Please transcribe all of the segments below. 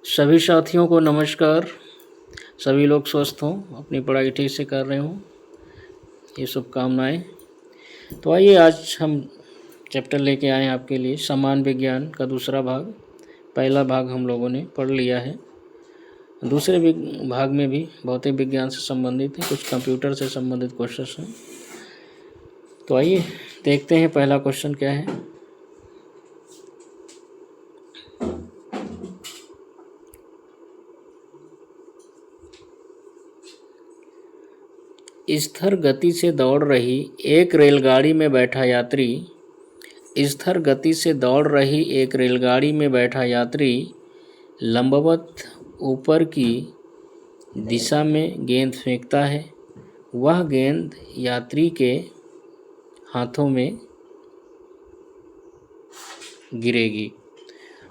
सभी साथियों को नमस्कार। सभी लोग स्वस्थ हों, अपनी पढ़ाई ठीक से कर रहे हों, ये शुभकामनाएँ। तो आइए आज हम चैप्टर लेके आए हैं आपके लिए समान विज्ञान का दूसरा भाग। पहला भाग हम लोगों ने पढ़ लिया है। दूसरे भाग में भी भौतिक विज्ञान से संबंधित है, कुछ कंप्यूटर से संबंधित क्वेश्चन हैं। तो आइए देखते हैं पहला क्वेश्चन क्या है। स्थिर गति से दौड़ रही एक रेलगाड़ी में बैठा यात्री स्थिर गति से दौड़ रही एक रेलगाड़ी में बैठा यात्री लंबवत ऊपर की दिशा में गेंद फेंकता है। वह गेंद यात्री के हाथों में गिरेगी।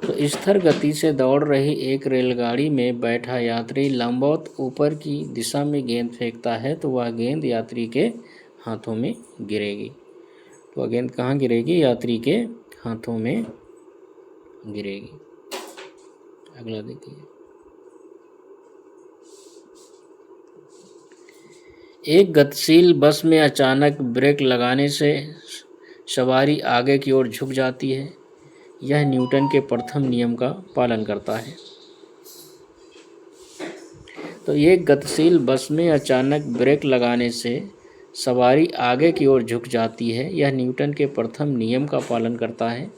तो स्थिर गति से दौड़ रही एक रेलगाड़ी में बैठा यात्री लंबवत ऊपर की दिशा में गेंद फेंकता है तो वह गेंद यात्री के हाथों में गिरेगी। तो वह गेंद कहाँ गिरेगी? यात्री के हाथों में गिरेगी। अगला देखिए। एक गतिशील बस में अचानक ब्रेक लगाने से सवारी आगे की ओर झुक जाती है। यह न्यूटन के प्रथम नियम का पालन करता है। तो एक गतिशील बस में अचानक ब्रेक लगाने से सवारी आगे की ओर झुक जाती है। यह न्यूटन के प्रथम नियम का पालन करता है।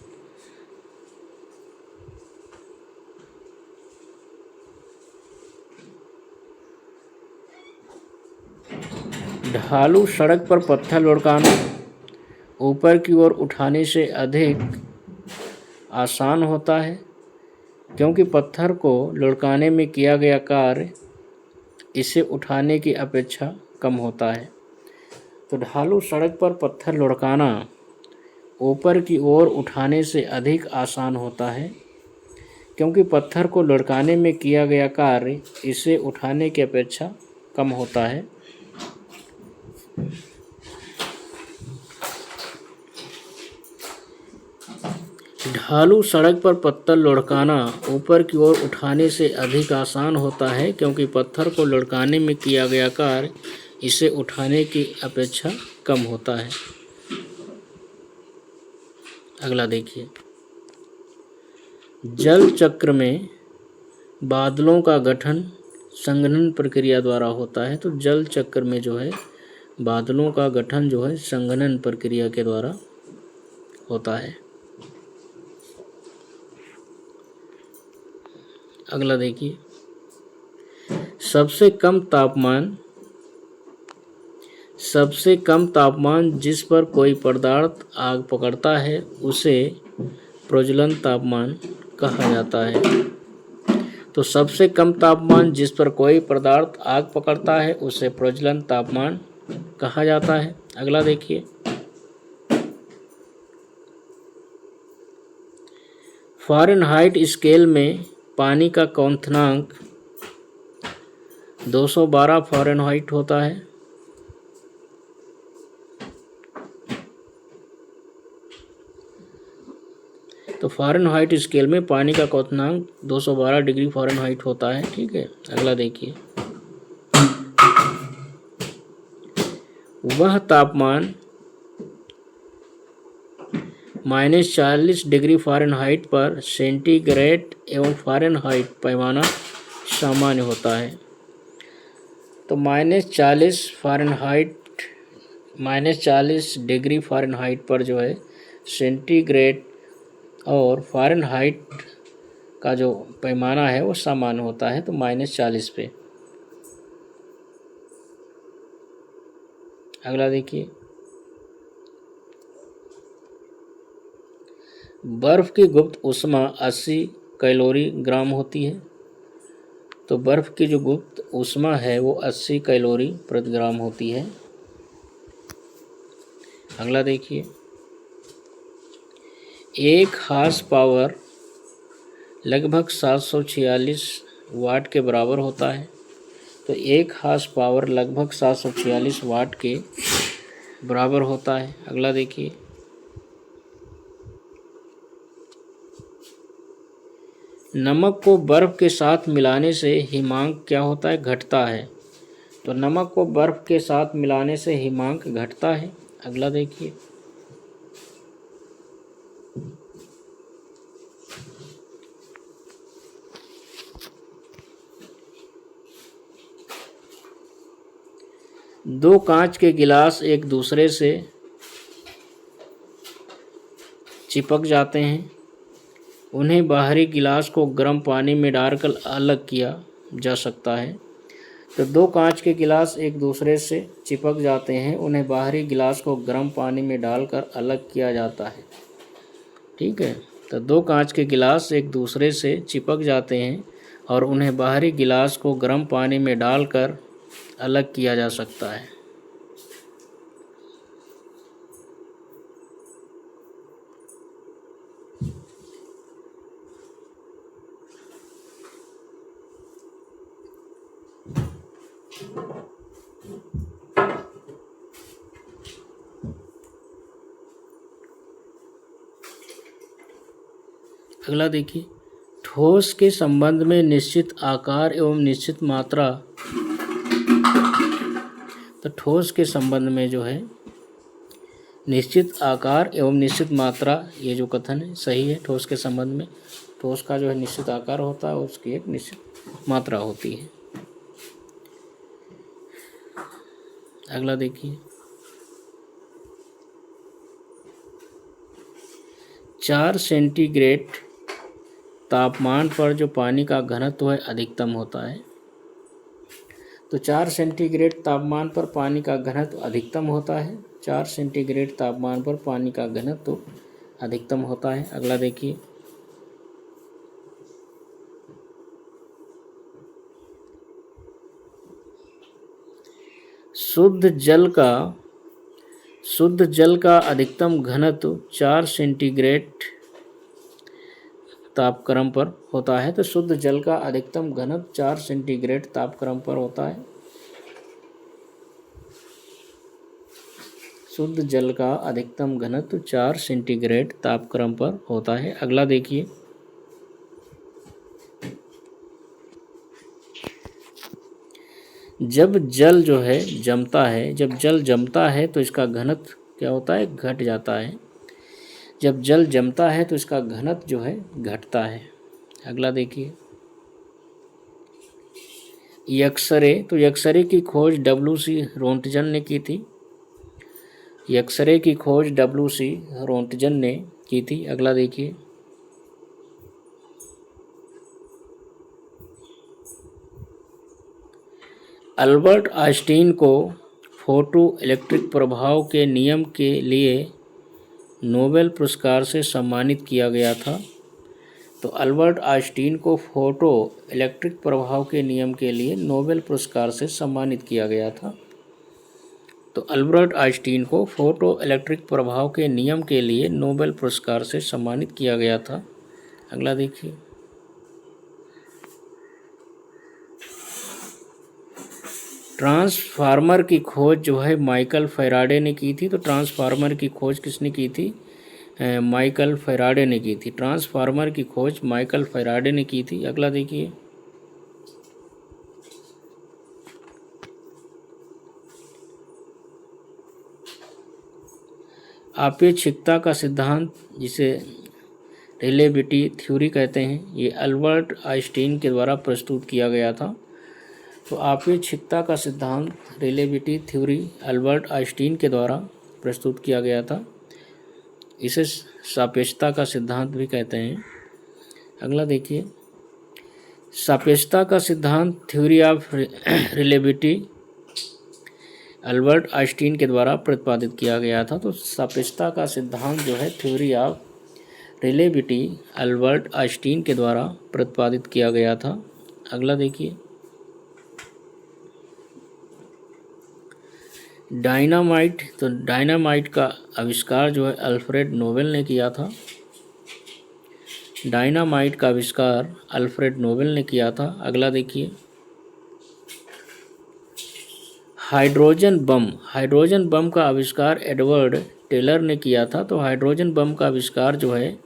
ढालू सड़क पर पत्थर लुढ़काना ऊपर की ओर उठाने से अधिक आसान होता है, क्योंकि पत्थर को लुढ़काने में किया गया कार्य इसे उठाने की अपेक्षा कम होता है। तो ढालू सड़क पर पत्थर लुढ़काना ऊपर की ओर उठाने से अधिक आसान होता है, क्योंकि पत्थर को लुढ़काने में किया गया कार्य इसे उठाने की अपेक्षा कम होता है। ढालू सड़क पर पत्थर लुढ़काना ऊपर की ओर उठाने से अधिक आसान होता है, क्योंकि पत्थर को लुढ़काने में किया गया कार्य इसे उठाने की अपेक्षा कम होता है। अगला देखिए। जल चक्र में बादलों का गठन संघनन प्रक्रिया द्वारा होता है। तो जल चक्र में जो है बादलों का गठन जो है संघनन प्रक्रिया के द्वारा होता है। अगला देखिए। सबसे कम तापमान जिस पर कोई पदार्थ आग पकड़ता है उसे प्रज्वलन तापमान कहा जाता है। तो सबसे कम तापमान जिस पर कोई पदार्थ आग पकड़ता है उसे प्रज्वलन तापमान कहा जाता है। अगला देखिए। फ़ारेनहाइट स्केल में पानी का क्वथनांक 212 फ़ारेनहाइट होता है। तो फ़ारेनहाइट स्केल में पानी का क्वथनांक 212 डिग्री फ़ारेनहाइट होता है। ठीक है। अगला देखिए। वह तापमान -40 डिग्री फ़ारेनहाइट पर सेंटीग्रेड एवं फ़ारेनहाइट पैमाना सामान्य होता है। तो -40 डिग्री फ़ारेनहाइट पर जो है सेंटीग्रेड और फ़ारेनहाइट का जो पैमाना है वो सामान्य होता है। तो -40 पे। अगला देखिए। बर्फ़ की गुप्त ऊष्मा 80 कैलोरी ग्राम होती है। तो बर्फ़ की जो गुप्त ऊष्मा है वो 80 कैलोरी प्रति ग्राम होती है। अगला देखिए। एक हार्स पावर लगभग 746 वाट के बराबर होता है। तो एक हार्स पावर लगभग 746 वाट के बराबर होता है। अगला देखिए। नमक को बर्फ़ के साथ मिलाने से हिमांक क्या होता है, घटता है। तो नमक को बर्फ़ के साथ मिलाने से हिमांक घटता है। अगला देखिए, दो कांच के गिलास एक दूसरे से चिपक जाते हैं। उन्हें बाहरी गिलास को गर्म पानी में डालकर अलग किया जा सकता है। तो दो कांच के गिलास एक दूसरे से चिपक जाते हैं, उन्हें बाहरी गिलास को गर्म पानी में डालकर अलग किया जाता है। ठीक है, तो दो कांच के गिलास एक दूसरे से चिपक जाते हैं और उन्हें बाहरी गिलास को गर्म पानी में डालकर अलग किया जा सकता है। अगला देखिए, ठोस के संबंध में निश्चित आकार एवं निश्चित मात्रा। तो ठोस के संबंध में जो है निश्चित आकार एवं निश्चित मात्रा, ये जो कथन है सही है। ठोस के संबंध में ठोस का जो है निश्चित आकार होता है, उसकी एक निश्चित मात्रा होती है। अगला देखिए, 4 सेंटीग्रेड तापमान पर जो पानी का घनत्व है अधिकतम होता है। तो 4 सेंटीग्रेड तापमान पर पानी का घनत्व अधिकतम होता है। 4 सेंटीग्रेड तापमान पर पानी का घनत्व अधिकतम होता है। अगला देखिए, शुद्ध जल का अधिकतम घनत्व 4 सेंटीग्रेड तापक्रम पर होता है। तो शुद्ध जल का अधिकतम घनत्व 4 सेंटीग्रेड तापक्रम पर होता है। शुद्ध जल का अधिकतम घनत्व 4 सेंटीग्रेड तापक्रम पर होता है। अगला देखिए, जब जल जो है जमता है, जब जल जमता है तो इसका घनत्व क्या होता है, घट जाता है। जब जल जमता है तो इसका घनत्व जो है घटता है। अगला देखिए, एक्सरे। तो एक्सरे की खोज W.C. रोंटगन ने की थी। एक्सरे की खोज W.C. रोंटगन ने की थी। अगला देखिए, अल्बर्ट आइंस्टीन को फोटो इलेक्ट्रिक प्रभाव के नियम के लिए नोबेल पुरस्कार से सम्मानित किया गया था। तो अल्बर्ट आइंस्टीन को फोटो इलेक्ट्रिक प्रभाव के नियम के लिए नोबेल पुरस्कार से सम्मानित किया गया था। तो अल्बर्ट आइंस्टीन को फोटो इलेक्ट्रिक प्रभाव के नियम के लिए नोबेल पुरस्कार से सम्मानित किया गया था। अगला देखिए, ट्रांसफार्मर की खोज जो है माइकल फैराडे ने की थी। तो ट्रांसफार्मर की खोज किसने की थी, माइकल फैराडे ने की थी। ट्रांसफार्मर की खोज माइकल फैराडे ने की थी। अगला देखिए, आपेक्षिकता का सिद्धांत, जिसे रिलेटिविटी थ्योरी कहते हैं, ये अल्बर्ट आइंस्टीन के द्वारा प्रस्तुत किया गया था। तो आपेक्षिकता का सिद्धांत, रिलेटिविटी थ्योरी, अल्बर्ट आइंस्टीन के द्वारा प्रस्तुत किया गया था। इसे सापेक्षता का सिद्धांत भी कहते हैं। अगला देखिए, सापेक्षता का सिद्धांत, theory of relativity, Albert Einstein के द्वारा प्रतिपादित किया गया था। तो सापेक्षता का सिद्धांत जो है theory of relativity, Albert Einstein के द्वारा प्रतिपादित किया गया था। अगला देखिए, डायनामाइट। तो डायनामाइट का आविष्कार जो है अल्फ्रेड नोबेल ने किया था। डायनामाइट का आविष्कार अल्फ्रेड नोबेल ने किया था। अगला देखिए, हाइड्रोजन बम। हाइड्रोजन बम का आविष्कार एडवर्ड टेलर ने किया था। तो हाइड्रोजन बम का आविष्कार जो है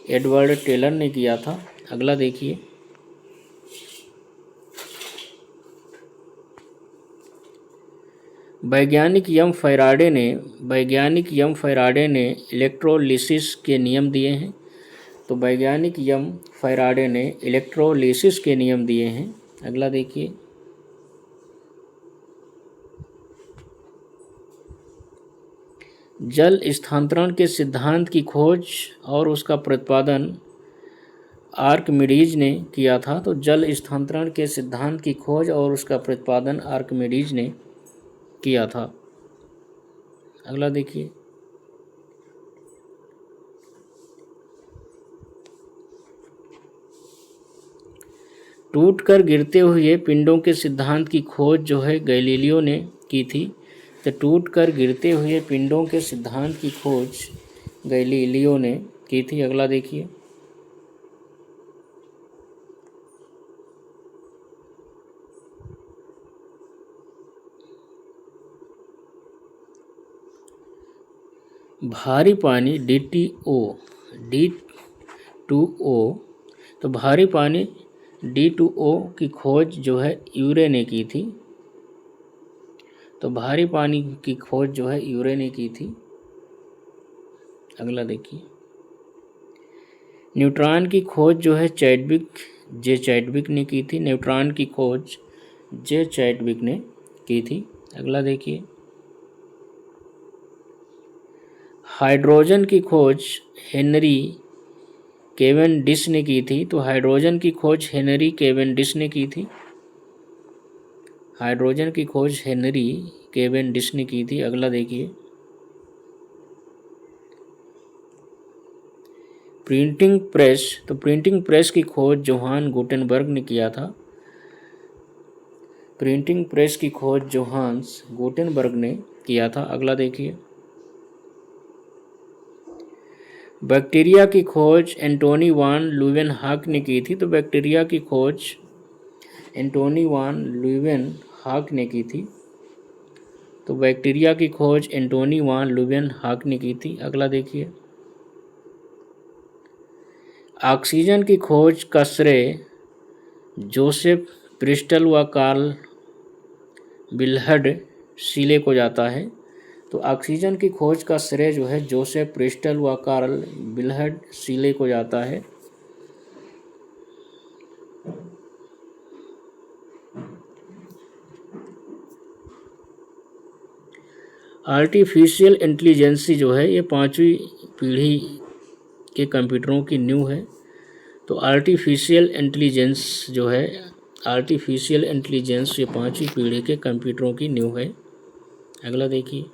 एडवर्ड टेलर ने किया था। अगला देखिए, वैज्ञानिक यम फैराडे ने इलेक्ट्रोलिसिस के नियम दिए हैं। तो वैज्ञानिक यम फैराडे ने इलेक्ट्रोलिसिस के नियम दिए हैं। अगला देखिए, जल स्थानांतरण के सिद्धांत की खोज और उसका प्रतिपादन आर्किमिडीज ने किया था। तो जल स्थानांतरण के सिद्धांत की खोज और उसका प्रतिपादन आर्किमिडीज ने किया था। अगला देखिए, टूटकर गिरते हुए पिंडों के सिद्धांत की खोज जो है गैलीलियो ने की थी। तो टूटकर गिरते हुए पिंडों के सिद्धांत की खोज गैलीलियो ने की थी। अगला देखिए, भारी पानी D2O, तो भारी पानी D2O की खोज जो है यूरे ने की थी। तो भारी पानी की खोज जो है यूरे ने की थी। अगला देखिए, न्यूट्रॉन की खोज जो है चैडविक ने की थी। न्यूट्रॉन की खोज जे चैडविक ने की थी। अगला देखिए, हाइड्रोजन की खोज हेनरी केवेंडिश ने की थी। तो हाइड्रोजन की खोज हेनरी केवेंडिश ने की थी। हाइड्रोजन की खोज हेनरी केवेंडिश ने की थी। अगला देखिए, प्रिंटिंग प्रेस, तो प्रिंटिंग प्रेस की खोज जोहान गुटेनबर्ग ने किया था। प्रिंटिंग प्रेस की खोज जोहान्स गुटेनबर्ग ने किया था। अगला देखिए, बैक्टीरिया की खोज एंटोनी वान ल्यूवेनहॉक ने की थी। तो बैक्टीरिया की खोज एंटोनी वान ल्यूवेनहॉक ने की थी। तो बैक्टीरिया की खोज एंटोनी वान ल्यूवेनहॉक ने की थी। अगला देखिए, ऑक्सीजन की खोज का श्रेय जोसेफ प्रिस्टल व कार्ल विल्हड सीले को जाता है। तो ऑक्सीजन की खोज का श्रेय जो है जोसेफ प्रिस्टल व कार्ल विल्हड सीले को जाता है। आर्टिफिशियल इंटेलिजेंसी जो है ये 5वीं पीढ़ी के कंप्यूटरों की नींव है। तो आर्टिफिशियल इंटेलिजेंस जो है, आर्टिफिशियल इंटेलिजेंस ये 5वीं पीढ़ी के कंप्यूटरों की नींव है। अगला देखिए,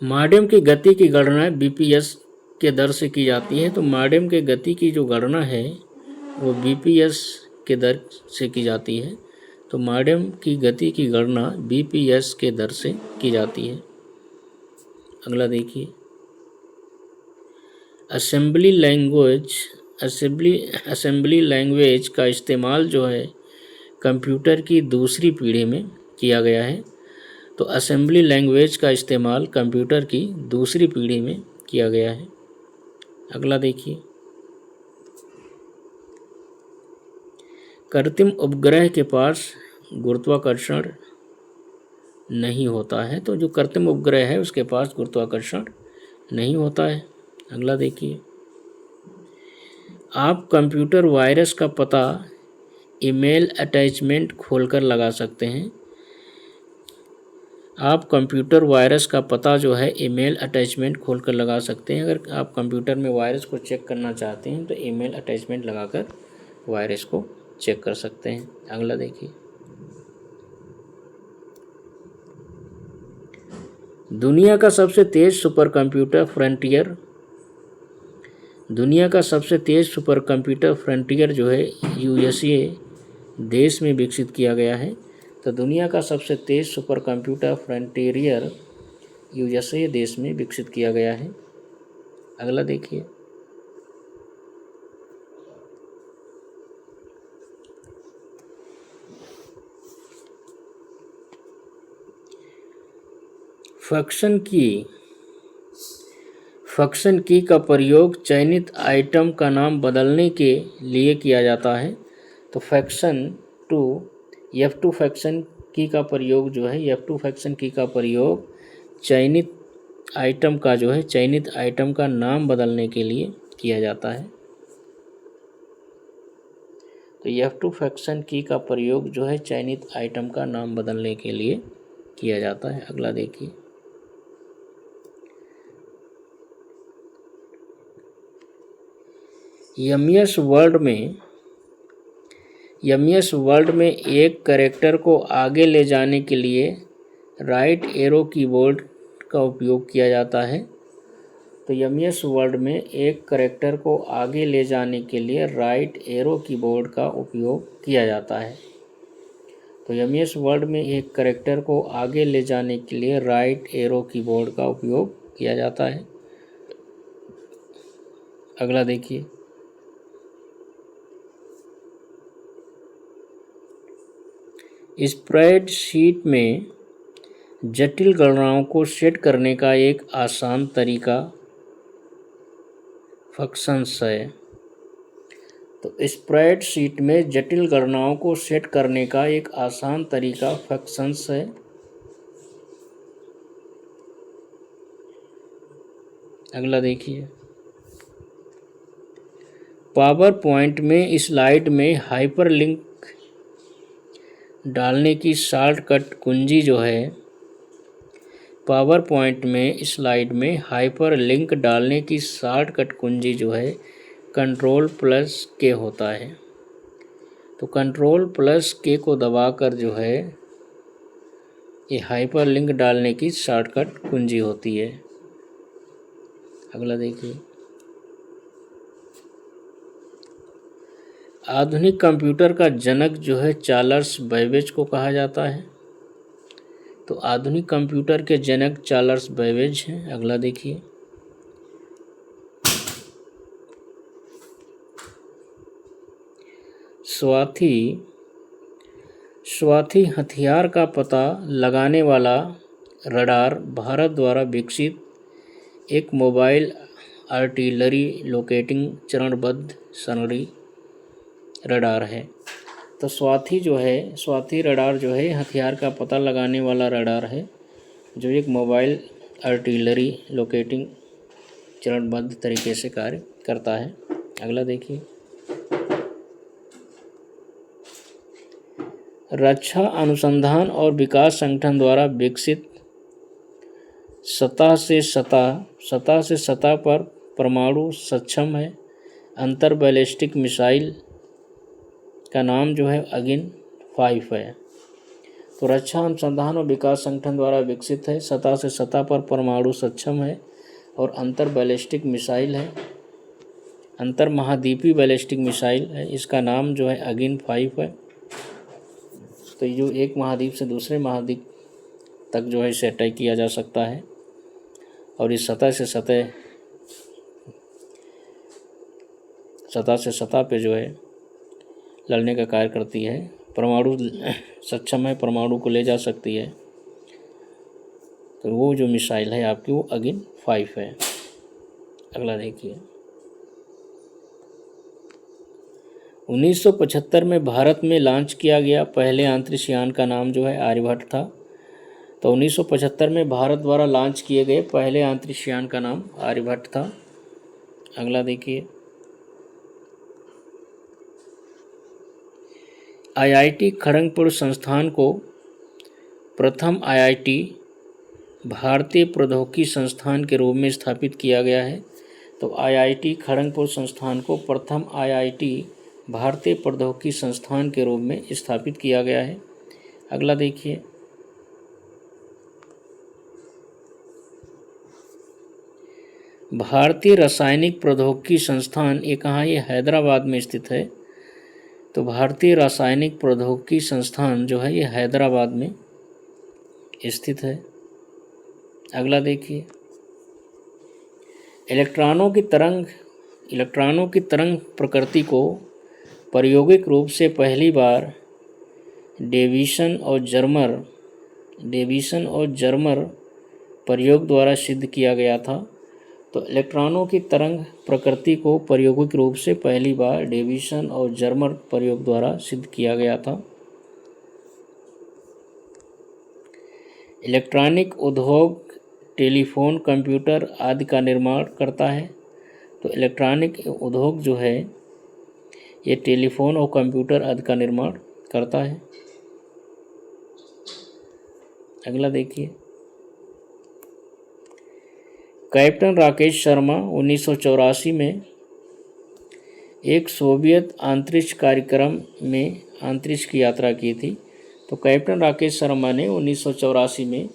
मॉडेम की गति की गणना बीपीएस के दर से की जाती है। तो मॉडेम के गति की जो गणना है वो बीपीएस के दर से की जाती है। तो मॉडेम की गति की गणना बीपीएस के दर से की जाती है। अगला देखिए, असेंबली लैंग्वेज का इस्तेमाल जो है कंप्यूटर की दूसरी पीढ़ी में किया गया है। तो असेंबली लैंग्वेज का इस्तेमाल कंप्यूटर की दूसरी पीढ़ी में किया गया है। अगला देखिए, कृत्रिम उपग्रह के पास गुरुत्वाकर्षण नहीं होता है। तो जो कृत्रिम उपग्रह है उसके पास गुरुत्वाकर्षण नहीं होता है। अगला देखिए, आप कंप्यूटर वायरस का पता ईमेल अटैचमेंट खोलकर लगा सकते हैं। आप कंप्यूटर वायरस का पता जो है ईमेल अटैचमेंट खोलकर लगा सकते हैं। अगर आप कंप्यूटर में वायरस को चेक करना चाहते हैं तो ईमेल अटैचमेंट लगाकर वायरस को चेक कर सकते हैं। अगला देखिए, दुनिया का सबसे तेज सुपर कंप्यूटर फ्रंटियर जो है यूएसए देश में विकसित किया गया है। तो दुनिया का सबसे तेज सुपर कंप्यूटर फ्रंटियर यूएसए देश में विकसित किया गया है। अगला देखिए, फ्रैक्शन की फंक्शन की का प्रयोग चयनित आइटम का नाम बदलने के लिए किया जाता है। तो फंक्शन टू F2 फंक्शन की का प्रयोग जो है, F2 फंक्शन की का प्रयोग चयनित आइटम का जो है, चयनित आइटम का नाम बदलने के लिए किया जाता है। तो F2 फंक्शन की का प्रयोग जो है चयनित आइटम का नाम बदलने के लिए किया जाता है। अगला देखिए, एमएस वर्ड में एक कैरेक्टर को आगे ले जाने के लिए राइट एरो कीबोर्ड का उपयोग किया जाता है। तो एमएस वर्ड में एक कैरेक्टर को आगे ले जाने के लिए राइट एरो कीबोर्ड का उपयोग किया जाता है। तो एमएस वर्ड में एक कैरेक्टर को आगे ले जाने के लिए राइट एरो कीबोर्ड का उपयोग किया जाता है। अगला देखिए, स्प्रेडशीट में जटिल गणनाओं को सेट करने का एक आसान तरीका फंक्शंस है। तो स्प्रेडशीट में जटिल गणनाओं को सेट करने का एक आसान तरीका फंक्शंस है। अगला देखिए, पावर पॉइंट में स्लाइड में हाइपरलिंक डालने की शॉर्टकट कुंजी जो है, पावर पॉइंट में स्लाइड में हाइपरलिंक डालने की शॉर्टकट कुंजी जो है Ctrl+K होता है। तो Ctrl+K को दबाकर जो है ये हाइपरलिंक डालने की शॉर्टकट कुंजी होती है। अगला देखिए, आधुनिक कंप्यूटर का जनक जो है चार्ल्स बैबेज को कहा जाता है। तो आधुनिक कंप्यूटर के जनक चार्ल्स बैबेज हैं। अगला देखिए, स्वाति हथियार का पता लगाने वाला रडार भारत द्वारा विकसित एक मोबाइल आर्टिलरी लोकेटिंग चरणबद्ध सरणी रडार है। तो स्वाति रडार जो है हथियार का पता लगाने वाला रडार है, जो एक मोबाइल आर्टिलरी लोकेटिंग चरणबद्ध तरीके से कार्य करता है। अगला देखिए, रक्षा अनुसंधान और विकास संगठन द्वारा विकसित सतह से सतह पर परमाणु सक्षम है अंतर बैलिस्टिक मिसाइल का नाम जो है अगिन-5 है। तो रक्षा अनुसंधान और विकास संगठन द्वारा विकसित है, सतह से सतह पर परमाणु सक्षम है और अंतर बैलिस्टिक मिसाइल है, अंतर महाद्वीपीय बैलिस्टिक मिसाइल है। इसका नाम जो है अगिन-5 है। तो जो एक महाद्वीप से दूसरे महाद्वीप तक जो है इसे अटैक किया जा सकता है और इस सतह से सतह पे जो है लड़ने का कार्य करती है। परमाणु सक्षम है, परमाणु को ले जा सकती है। तो वो जो मिसाइल है आपकी वो अगिन-5 है। अगला देखिए, 1975 में भारत में लॉन्च किया गया पहले अंतरिक्ष यान का नाम जो है आर्यभट्ट था। तो 1975 में भारत द्वारा लॉन्च किए गए पहले अंतरिक्ष यान का नाम आर्यभट्ट था। अगला देखिए, आईआईटी खड़गपुर संस्थान को प्रथम आईआईटी भारतीय प्रौद्योगिकी संस्थान के रूप में स्थापित किया गया है। तो आईआईटी खड़गपुर संस्थान को प्रथम आईआईटी भारतीय प्रौद्योगिकी संस्थान के रूप में स्थापित किया गया है। अगला देखिए, भारतीय रासायनिक प्रौद्योगिकी संस्थान ये कहाँ, ये हैदराबाद में स्थित है। तो भारतीय रासायनिक प्रौद्योगिकी संस्थान जो है ये हैदराबाद में स्थित है। अगला देखिए, इलेक्ट्रॉनों की तरंग प्रकृति को प्रायोगिक रूप से पहली बार डेविसन और जर्मर प्रयोग द्वारा सिद्ध किया गया था। तो इलेक्ट्रॉनों की तरंग प्रकृति को प्रायोगिक रूप से पहली बार डेविसन और जर्मर प्रयोग द्वारा सिद्ध किया गया था। इलेक्ट्रॉनिक उद्योग टेलीफोन, कंप्यूटर आदि का निर्माण करता है। तो इलेक्ट्रॉनिक उद्योग जो है ये टेलीफोन और कंप्यूटर आदि का निर्माण करता है। अगला देखिए, कैप्टन राकेश शर्मा 1984 में एक सोवियत अंतरिक्ष कार्यक्रम में अंतरिक्ष की यात्रा की थी। तो कैप्टन राकेश शर्मा ने 1984 में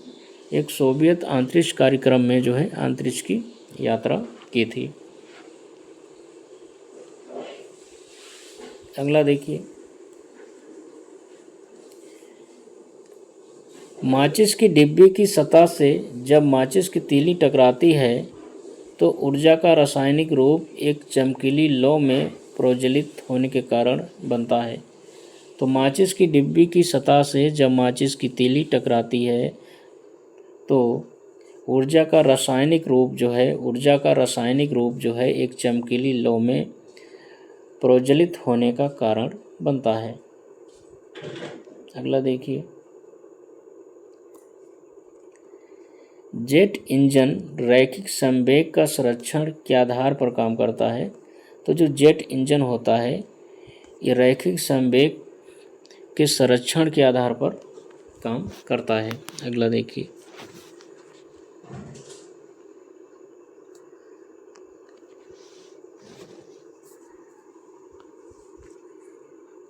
एक सोवियत अंतरिक्ष कार्यक्रम में जो है अंतरिक्ष की यात्रा की थी। अगला देखिए, माचिस की डिब्बी की सतह से जब माचिस की तीली टकराती है तो ऊर्जा का रासायनिक रूप एक चमकीली लौ में प्रज्वलित होने के कारण बनता है। तो माचिस की डिब्बी की सतह से जब माचिस की तीली टकराती है तो ऊर्जा का रासायनिक रूप जो है एक चमकीली लौ में प्रज्वलित होने का कारण बनता है। अगला देखिए, जेट इंजन रैखिक संवेग का संरक्षण के आधार पर काम करता है। तो जो जेट इंजन होता है ये रैखिक संवेग के संरक्षण के आधार पर काम करता है। अगला देखिए,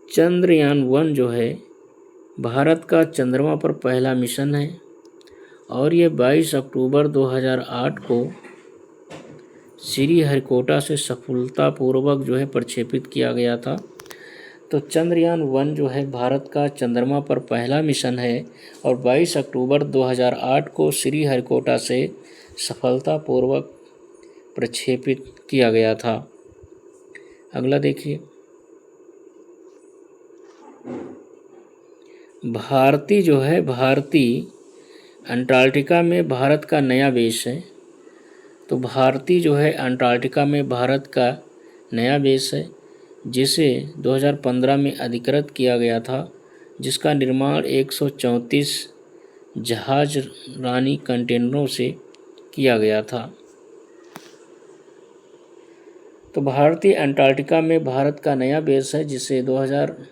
चंद्रयान-1 जो है भारत का चंद्रमा पर पहला मिशन है और ये 22 अक्टूबर 2008 को श्रीहरिकोटा से सफलतापूर्वक जो है प्रक्षेपित किया गया था। तो चंद्रयान-1 जो है भारत का चंद्रमा पर पहला मिशन है और 22 अक्टूबर 2008 को श्रीहरिकोटा से सफलतापूर्वक प्रक्षेपित किया गया था। अगला देखिए, भारती अंटार्कटिका में भारत का नया बेस है। तो भारती जो है अंटार्कटिका में भारत का नया बेस है जिसे 2015 में अधिकृत किया गया था, जिसका निर्माण 134 जहाजरानी कंटेनरों से किया गया था। तो भारतीय अंटार्कटिका में भारत का नया बेस है जिसे 2012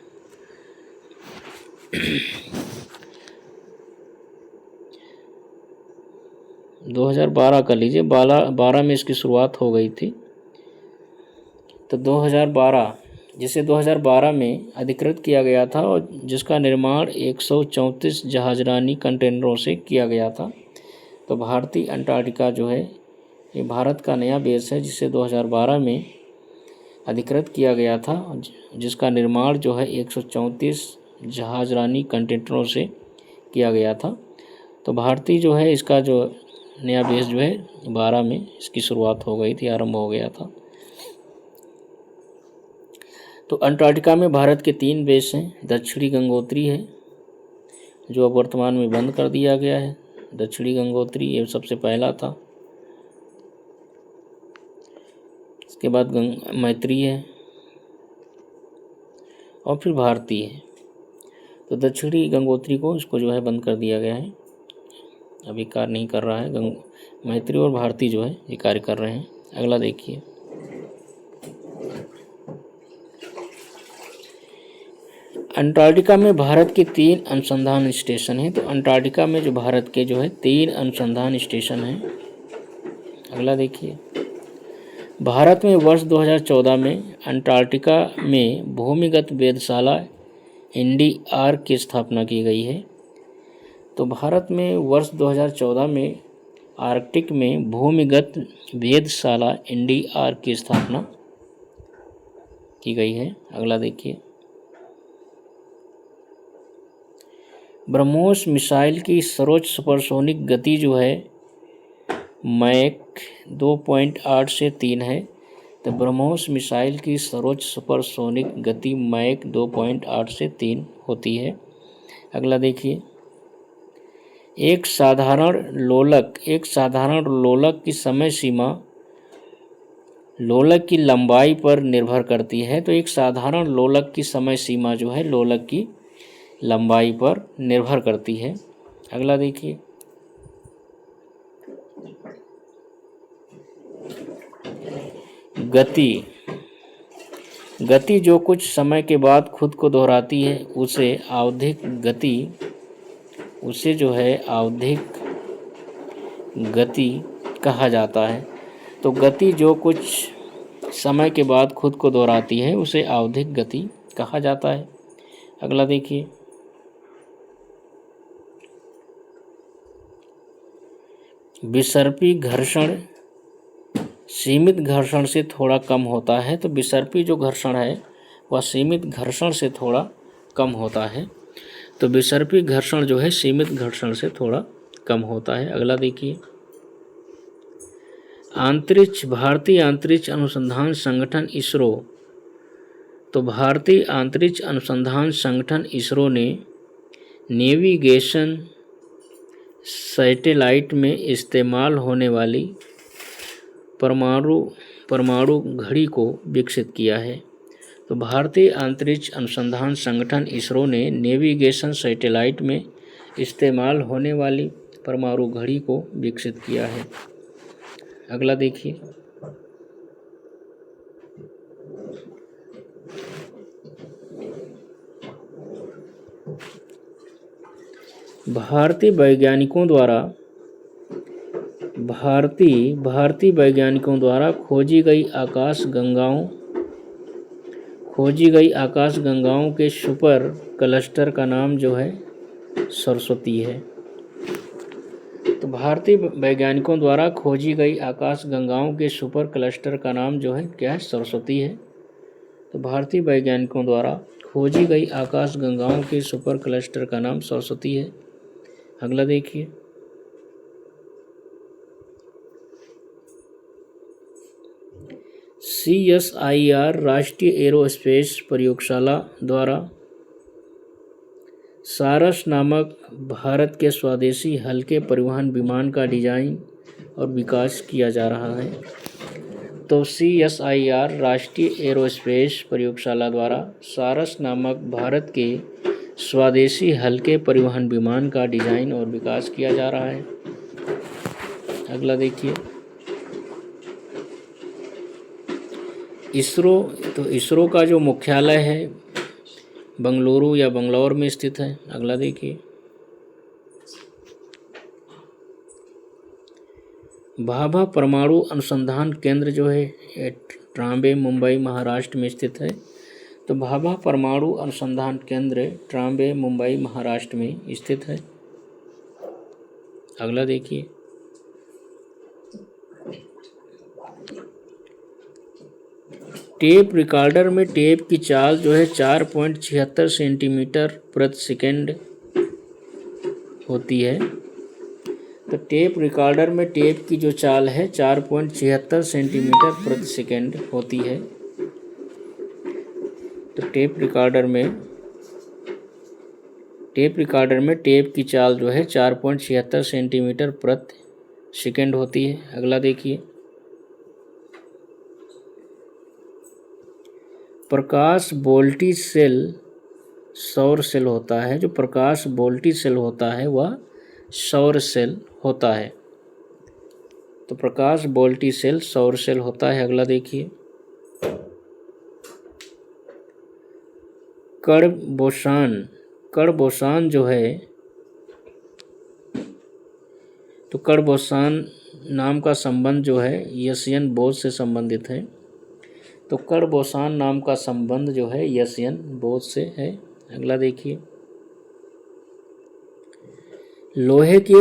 कर लीजिए, 12 में इसकी शुरुआत हो गई थी। तो 2012 में अधिकृत किया गया था और जिसका निर्माण 134 जहाजरानी कंटेनरों से किया गया था। तो भारतीय अंटार्कटिका जो है ये भारत का नया बेस है जिसे 2012 में अधिकृत किया गया था, जिसका निर्माण जो है 134 जहाजरानी कंटेनरों से किया गया था। तो भारतीय जो है इसका जो नया बेस जो है 12 में इसकी शुरुआत हो गई थी, आरंभ हो गया था। तो अंटार्कटिका में भारत के 3 बेस हैं। दक्षिणी गंगोत्री है जो अब वर्तमान में बंद कर दिया गया है। दक्षिणी गंगोत्री ये सबसे पहला था। इसके बाद मैत्री है और फिर भारती है। तो दक्षिणी गंगोत्री को इसको जो है बंद कर दिया गया है, अभी कार्य नहीं कर रहा है। मैत्री और भारती जो है ये कार्य कर रहे हैं। अगला देखिए, अंटार्कटिका में भारत के 3 अनुसंधान स्टेशन हैं। तो अंटार्कटिका में जो भारत के जो है 3 अनुसंधान स्टेशन हैं। अगला देखिए, भारत में वर्ष 2014 में अंटार्कटिका में भूमिगत वेधशाला NDR की स्थापना की गई है। तो भारत में वर्ष 2014 में आर्कटिक में भूमिगत वेधशाला NDR की स्थापना की गई है। अगला देखिए, ब्रह्मोस मिसाइल की सर्वोच्च सुपरसोनिक गति जो है मैक 2.8 से 3 है। तो ब्रह्मोस मिसाइल की सर्वोच्च सुपरसोनिक गति मैक 2.8 से 3 होती है। अगला देखिए, एक साधारण लोलक की समय सीमा लोलक की लंबाई पर निर्भर करती है। तो एक साधारण लोलक की समय सीमा जो है लोलक की लंबाई पर निर्भर करती है। अगला देखिए, गति। गति जो कुछ समय के बाद खुद को दोहराती है उसे आवधिक गति, उसे जो है आवधिक गति कहा जाता है। तो गति जो कुछ समय के बाद खुद को दोहराती है उसे आवधिक गति कहा जाता है। अगला देखिए, विसर्पी घर्षण सीमित घर्षण से थोड़ा कम होता है। तो विसर्पी जो घर्षण है वह सीमित घर्षण से थोड़ा कम होता है। तो विसर्पी घर्षण जो है सीमित घर्षण से थोड़ा कम होता है। अगला देखिए, भारतीय अंतरिक्ष अनुसंधान संगठन इसरो। तो भारतीय अंतरिक्ष अनुसंधान संगठन इसरो ने नेविगेशन सैटेलाइट में इस्तेमाल होने वाली परमाणु घड़ी को विकसित किया है। तो भारतीय अंतरिक्ष अनुसंधान संगठन इसरो ने नेविगेशन सैटेलाइट में इस्तेमाल होने वाली परमाणु घड़ी को विकसित किया है। अगला देखिए, भारतीय वैज्ञानिकों द्वारा खोजी गई आकाश गंगाओं के सुपर क्लस्टर का नाम जो है सरस्वती है। तो भारतीय वैज्ञानिकों द्वारा खोजी गई आकाश गंगाओं के सुपर क्लस्टर का नाम जो है क्या है, सरस्वती है। तो भारतीय वैज्ञानिकों द्वारा खोजी गई आकाश गंगाओं के सुपर क्लस्टर का नाम सरस्वती है। अगला देखिए, CSIR राष्ट्रीय एरोस्पेस प्रयोगशाला द्वारा सारस नामक भारत के स्वदेशी हल्के परिवहन विमान का डिजाइन और विकास किया जा रहा है। तो CSIR राष्ट्रीय एरोस्पेस प्रयोगशाला द्वारा सारस नामक भारत के स्वदेशी हल्के परिवहन विमान का डिजाइन और विकास किया जा रहा है। अगला देखिए, इसरो। तो इसरो का जो मुख्यालय है बंगलुरु या बंगलौर में स्थित है। अगला देखिए, भाभा परमाणु अनुसंधान केंद्र जो है ट्राम्बे मुंबई महाराष्ट्र में स्थित है। तो भाभा परमाणु अनुसंधान केंद्र ट्राम्बे मुंबई महाराष्ट्र में स्थित है। अगला देखिए, टेप रिकॉर्डर में टेप की चाल जो है 4.76 सेंटीमीटर प्रति सेकंड होती है। तो टेप रिकॉर्डर में टेप की जो चाल है 4.76 सेंटीमीटर प्रति सेकंड होती है। तो टेप रिकॉर्डर में टेप की चाल जो है 4.76 सेंटीमीटर प्रति सेकंड होती है। अगला देखिए, प्रकाश वोल्टी सेल सौर सेल होता है। जो प्रकाश वोल्टी सेल होता है वह सौर सेल होता है। तो प्रकाश वोल्टी सेल सौर सेल होता है। अगला देखिए, कण बोसान जो है, तो कण बोसान नाम का संबंध जो है यशियन बोझ से संबंधित है। तो कण बोसान नाम का संबंध जो है यशियन बोझ से है। अगला देखिए, लोहे की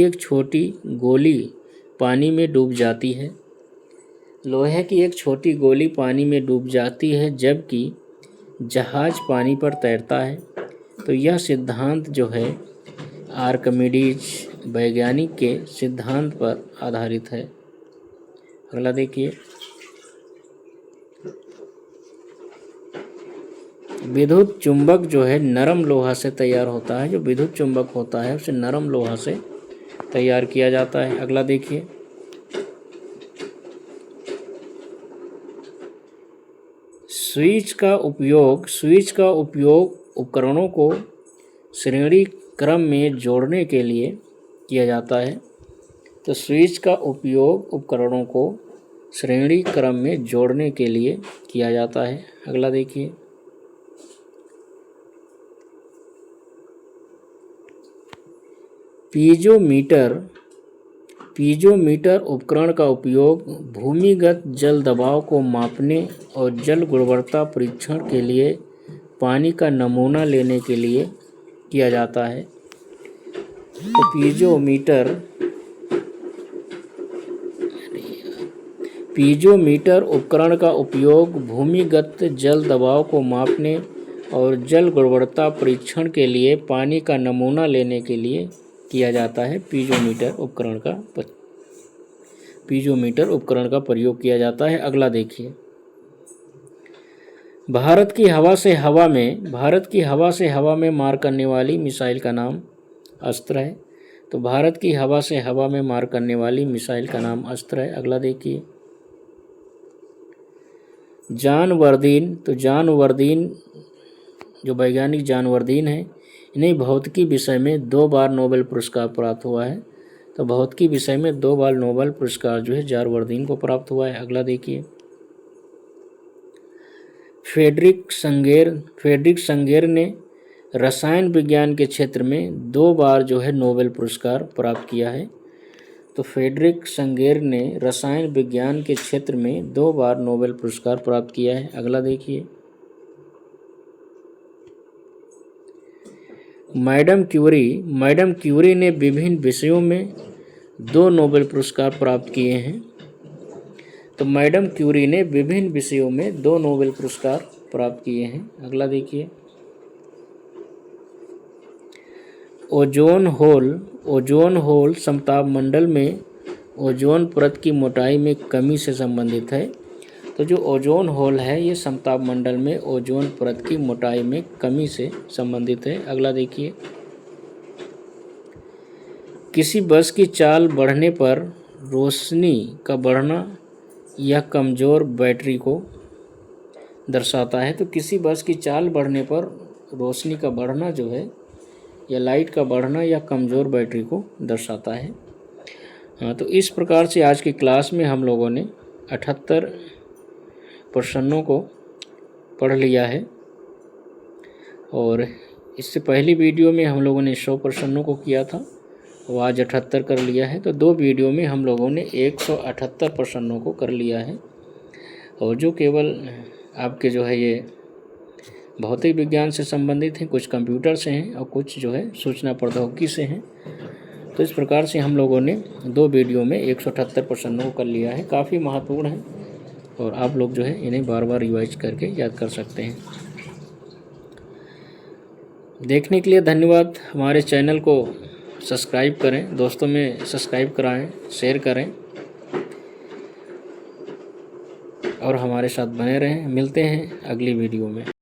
एक छोटी गोली पानी में डूब जाती है। लोहे की एक छोटी गोली पानी में डूब जाती है जबकि जहाज पानी पर तैरता है। तो यह सिद्धांत जो है आर्किमिडीज वैज्ञानिक के सिद्धांत पर आधारित है। अगला देखिए, विद्युत चुंबक जो है नरम लोहा से तैयार होता है। जो विद्युत चुंबक होता है उसे नरम लोहा से तैयार किया जाता है। अगला देखिए, स्विच का उपयोग उपकरणों को श्रेणी क्रम में जोड़ने के लिए किया जाता है। तो स्विच का उपयोग उपकरणों को श्रेणी क्रम में जोड़ने के लिए किया जाता है। अगला देखिए, पीजोमीटर उपकरण का उपयोग भूमिगत जल दबाव को मापने और जल गुणवत्ता परीक्षण के लिए पानी का नमूना लेने के लिए किया जाता है। तो पीजोमीटर उपकरण का उपयोग भूमिगत जल दबाव को मापने और जल गुणवत्ता परीक्षण के लिए पानी का नमूना लेने के लिए किया जाता है। पीजोमीटर उपकरण का प्रयोग किया जाता है। अगला देखिए, भारत की हवा से हवा में मार करने वाली मिसाइल का नाम अस्त्र है। तो भारत की हवा से हवा में मार करने वाली मिसाइल का नाम अस्त्र है। अगला देखिए, जानवर्दीन। तो जानवर्दीन जो वैज्ञानिक जानवर्दीन है, इन्हें भौतिकी विषय में 2 बार नोबेल पुरस्कार प्राप्त हुआ है। तो भौतिकी विषय में 2 बार नोबेल पुरस्कार जो है जानवर्दीन को प्राप्त हुआ है। अगला देखिए, फ्रेडरिक संगेर ने रसायन विज्ञान के क्षेत्र में 2 बार जो है नोबेल पुरस्कार प्राप्त किया है। तो फ्रेडरिक संगेर ने रसायन विज्ञान के क्षेत्र में 2 बार नोबेल पुरस्कार प्राप्त किया है। अगला देखिए, मैडम क्यूरी ने विभिन्न विषयों में 2 नोबेल पुरस्कार प्राप्त किए हैं। तो मैडम क्यूरी ने विभिन्न विषयों में 2 नोबेल पुरस्कार प्राप्त किए हैं। अगला देखिए, ओजोन होल समताप मंडल में ओजोन परत की मोटाई में कमी से संबंधित है। तो जो ओजोन होल है ये समताप मंडल में ओजोन परत की मोटाई में कमी से संबंधित है। अगला देखिए, किसी बस की चाल बढ़ने पर रोशनी का बढ़ना यह कमज़ोर बैटरी को दर्शाता है। तो किसी बस की चाल बढ़ने पर रोशनी का बढ़ना जो है या लाइट का बढ़ना या कमज़ोर बैटरी को दर्शाता है। तो इस प्रकार से आज की क्लास में हम लोगों ने 78 प्रश्नों को पढ़ लिया है और इससे पहली वीडियो में हम लोगों ने 100 प्रश्नों को किया था, वो आज 78 कर लिया है। तो 2 वीडियो में हम लोगों ने 178 प्रश्नों को कर लिया है और जो केवल आपके जो है ये भौतिक विज्ञान से संबंधित हैं, कुछ कंप्यूटर से हैं और कुछ जो है सूचना प्रौद्योगिकी से हैं। तो इस प्रकार से हम लोगों ने 2 वीडियो में 178 प्रश्नों को कर लिया है। काफ़ी महत्वपूर्ण है और आप लोग जो है इन्हें बार बार रिवाइज करके याद कर सकते हैं। देखने के लिए धन्यवाद। हमारे चैनल को सब्सक्राइब करें, दोस्तों में सब्सक्राइब कराएं, शेयर करें और हमारे साथ बने रहें। मिलते हैं अगली वीडियो में।